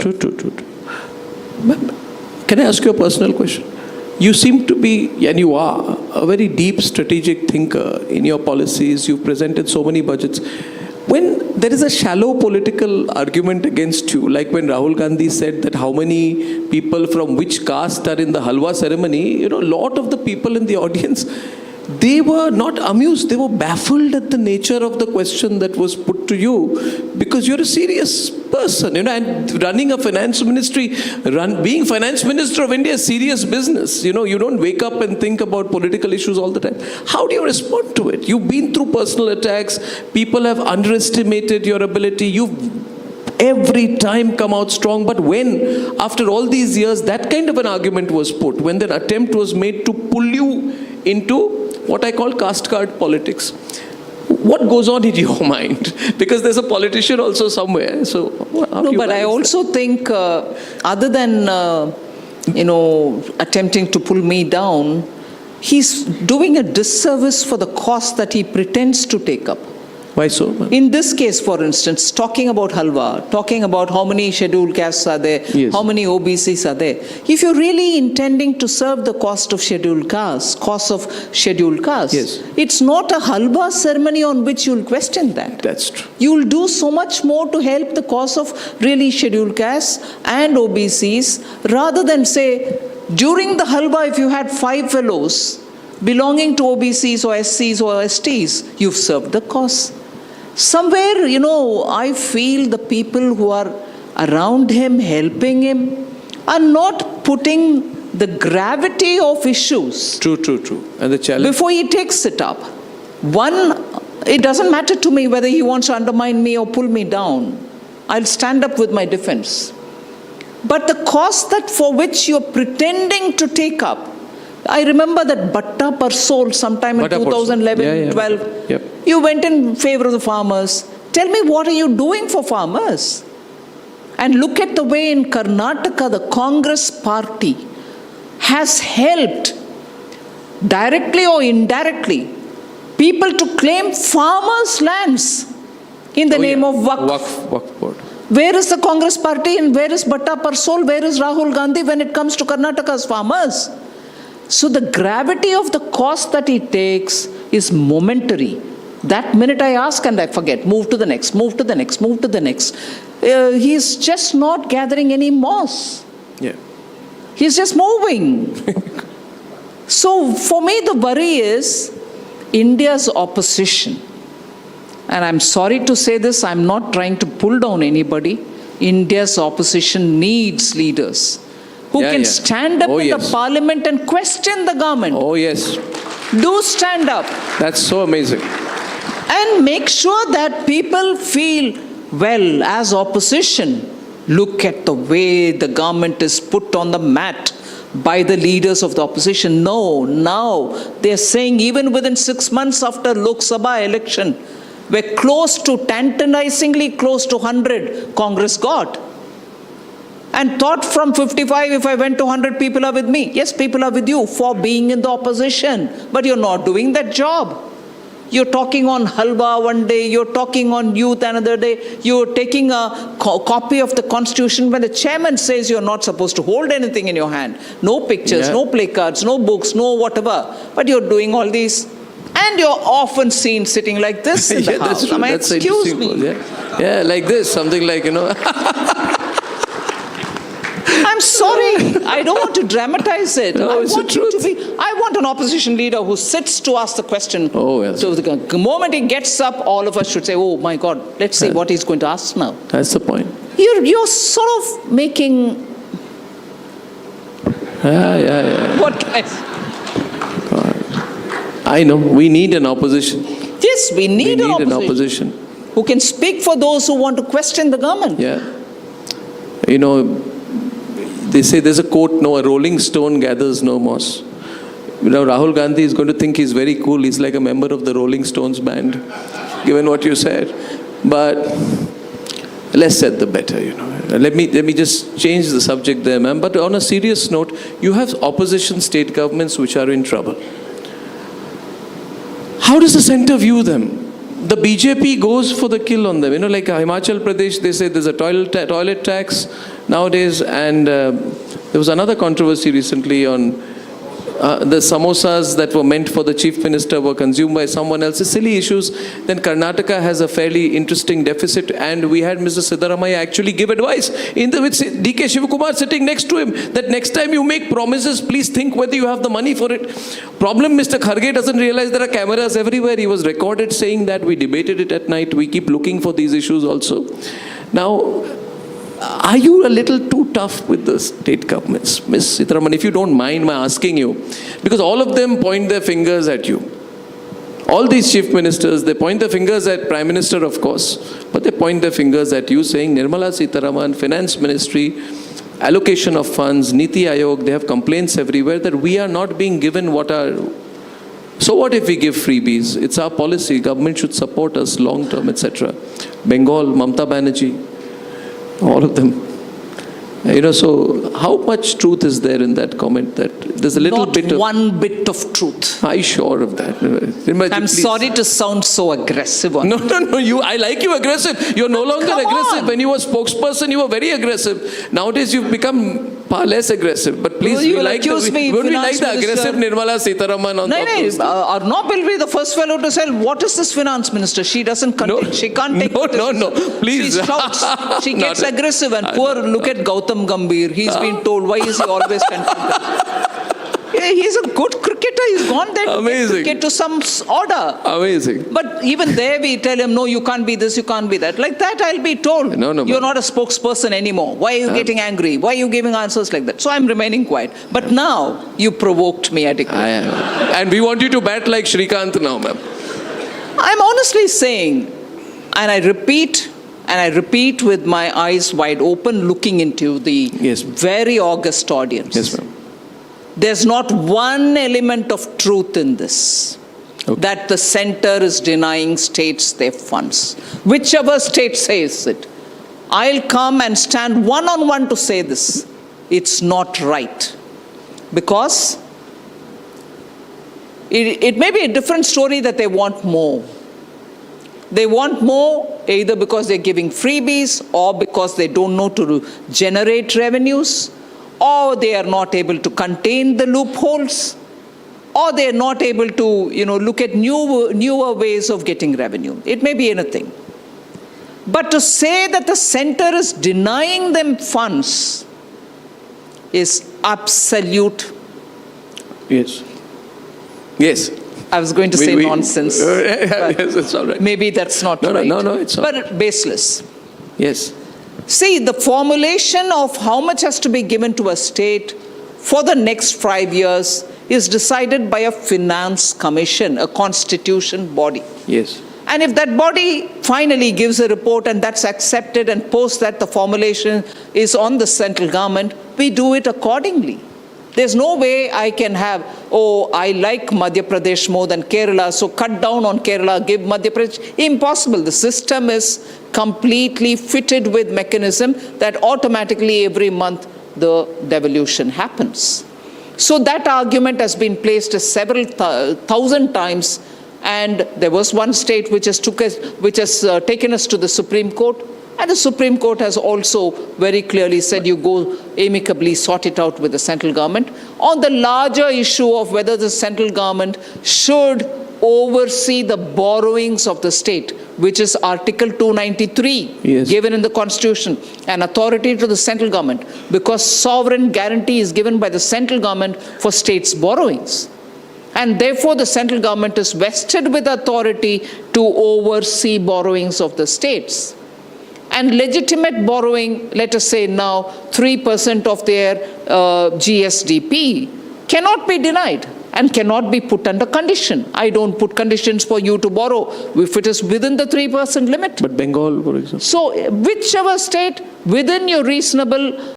True, true, true. Ma'am, can I ask you a personal question? You seem to be, and you are, a very deep strategic thinker in your policies. You've presented so many budgets. When there is a shallow political argument against you, like when Rahul Gandhi said that how many people from which caste are in the halwa ceremony, a lot of the people in the audience, they were not amused, they were baffled at the nature of the question that was put to you, because you're a serious person, and running a finance ministry, being finance minister of India is serious business. You don't wake up and think about political issues all the time. How do you respond to it? You've been through personal attacks, people have underestimated your ability, you've every time come out strong. But when, after all these years, that kind of an argument was put, when that attempt was made to pull you into what I call caste card politics, what goes on in your mind? Because there's a politician also somewhere. So no, but I also think other than attempting to pull me down, he's doing a disservice for the cause that he pretends to take up. Why so? In this case, for instance, talking about halwa, talking about how many scheduled castes are there, yes, how many OBCs are there. If you're really intending to serve the cause of scheduled castes, yes, it's not a halwa ceremony on which you'll question that. That's true. You'll do so much more to help the cause of really scheduled castes and OBCs, rather than say, during the halwa, if you had 5 fellows belonging to OBCs or SCs or STs, you've served the cause. Somewhere, I feel the people who are around him, helping him, are not putting the gravity of issues. True. And the challenge? Before he takes it up. One, it doesn't matter to me whether he wants to undermine me or pull me down. I'll stand up with my defense. But the cause that for which you're pretending to take up, I remember that Batta per soul sometime in 2011-12. Yep. You went in favor of the farmers. Tell me, what are you doing for farmers? And look at the way in Karnataka the Congress party has helped, directly or indirectly, people to claim farmers' lands in the name of Waqf board. Where is the Congress party and where is Batta per soul? Where is Rahul Gandhi when it comes to Karnataka's farmers? So the gravity of the cost that he takes is momentary. That minute I ask and I forget. Move to the next, move to the next, move to the next. He's just not gathering any moss. Yeah. He's just moving. So for me the worry is India's opposition. And I'm sorry to say this, I'm not trying to pull down anybody. India's opposition needs leaders who can stand up in the parliament and question the government. Oh, yes. Do stand up. That's so amazing. And make sure that people feel, well, as opposition, look at the way the government is put on the mat by the leaders of the opposition. No, now they're saying even within 6 months after Lok Sabha election, we're close to, tantalizingly close to 100 Congress got. And thought from 55, if I went to 100, people are with me. Yes, people are with you for being in the opposition. But you're not doing that job. You're talking on halwa one day, you're talking on youth another day, you're taking a copy of the constitution when the chairman says you're not supposed to hold anything in your hand. No pictures, no placards, no books, no whatever. But you're doing all these. And you're often seen sitting like this in the house. True. Excuse me. Yeah, like this, something like, I'm sorry, I don't want to dramatize it. No, it's the truth. I want an opposition leader who sits to ask the question. Oh, yes. So the moment he gets up, all of us should say, oh my God, let's see what he's going to ask now. That's the point. You're sort of making... What? I know, we need an opposition. Yes, we need an opposition. Who can speak for those who want to question the government. Yeah. They say there's a quote, a rolling stone gathers no moss. Rahul Gandhi is going to think he's very cool. He's like a member of the Rolling Stones band, given what you said. But less said the better, Let me just change the subject there, ma'am. But on a serious note, you have opposition state governments which are in trouble. How does the center view them? The BJP goes for the kill on them. Like Himachal Pradesh, they say there's a toilet tax. nowadays. And there was another controversy recently on the samosas that were meant for the chief minister were consumed by someone else. It's silly issues. Then Karnataka has a fairly interesting deficit, and we had Mr. Sitharaman actually give advice with DK Shivakumar sitting next to him that next time you make promises, please think whether you have the money for it. Problem, Mr. Kharge doesn't realize there are cameras everywhere. He was recorded saying that. We debated it at night. We keep looking for these issues also. Now, are you a little too tough with the state governments? Ms. Sitharaman, if you don't mind my asking you, because all of them point their fingers at you. All these chief ministers, they point their fingers at Prime Minister, of course, but they point their fingers at you saying, Nirmala Sitharaman, Finance Ministry, allocation of funds, Niti Aayog, they have complaints everywhere that we are not being given what are... So what if we give freebies? It's our policy. Government should support us long term, etc. Bengal, Mamata Banerjee, all of them. So how much truth is there in that comment that there's a little bit of... Not one bit of truth. Are you sure of that? I'm sorry to sound so aggressive on No, I like you aggressive. You're no longer aggressive. On. When you were spokesperson, you were very aggressive. Nowadays, you've become far less aggressive. But please, we like the aggressive Nirmala Sitharaman on top of this. Arnab will be the first fellow to say, what is this finance minister? She doesn't contain. She can't take it. No, please. She shouts. She gets aggressive. And look at Gautam Gambhir. He's been told, why is he always confronted? Yeah, he's a good cricketer. He's gone there to get to some order. Amazing. But even there we tell him, no, you can't be this, you can't be that. Like that I'll be told. No, you're not a spokesperson anymore. Why are you getting angry? Why are you giving answers like that? So I'm remaining quiet. But now you provoked me adequately. And we want you to bat like Shrikant now, ma'am. I'm honestly saying, and I repeat with my eyes wide open, looking into the very august audience. Yes, ma'am. There's not one element of truth in this, that the center is denying states their funds. Whichever state says it, I'll come and stand one-on-one to say this. It's not right. Because it may be a different story that they want more. They want more either because they're giving freebies or because they don't know to generate revenues, or they are not able to contain the loopholes, or they are not able to, look at newer ways of getting revenue. It may be anything. But to say that the center is denying them funds is absolute. Yes. I was going to say nonsense. Yes, it's all right. Maybe that's not right. No, it's all right. But baseless. Yes. See, the formulation of how much has to be given to a state for the next 5 years is decided by a finance commission, a constitution body. Yes. And if that body finally gives a report and that's accepted, and post that the formulation is on the central government, we do it accordingly. There's no way I can have, I like Madhya Pradesh more than Kerala, so cut down on Kerala, give Madhya Pradesh. Impossible. The system is completely fitted with mechanism that automatically every month the devolution happens. So that argument has been placed several thousand times, and there was one state which has taken us to the Supreme Court. And the Supreme Court has also very clearly said you go amicably sort it out with the central government. On the larger issue of whether the central government should oversee the borrowings of the state, which is Article 293, given in the Constitution, an authority to the central government, because sovereign guarantee is given by the central government for states' borrowings. And therefore, the central government is vested with authority to oversee borrowings of the states. And legitimate borrowing, let us say now 3% of their GSDP, cannot be denied and cannot be put under condition. I don't put conditions for you to borrow if it is within the 3% limit. But Bengal, for example. So whichever state within your reasonable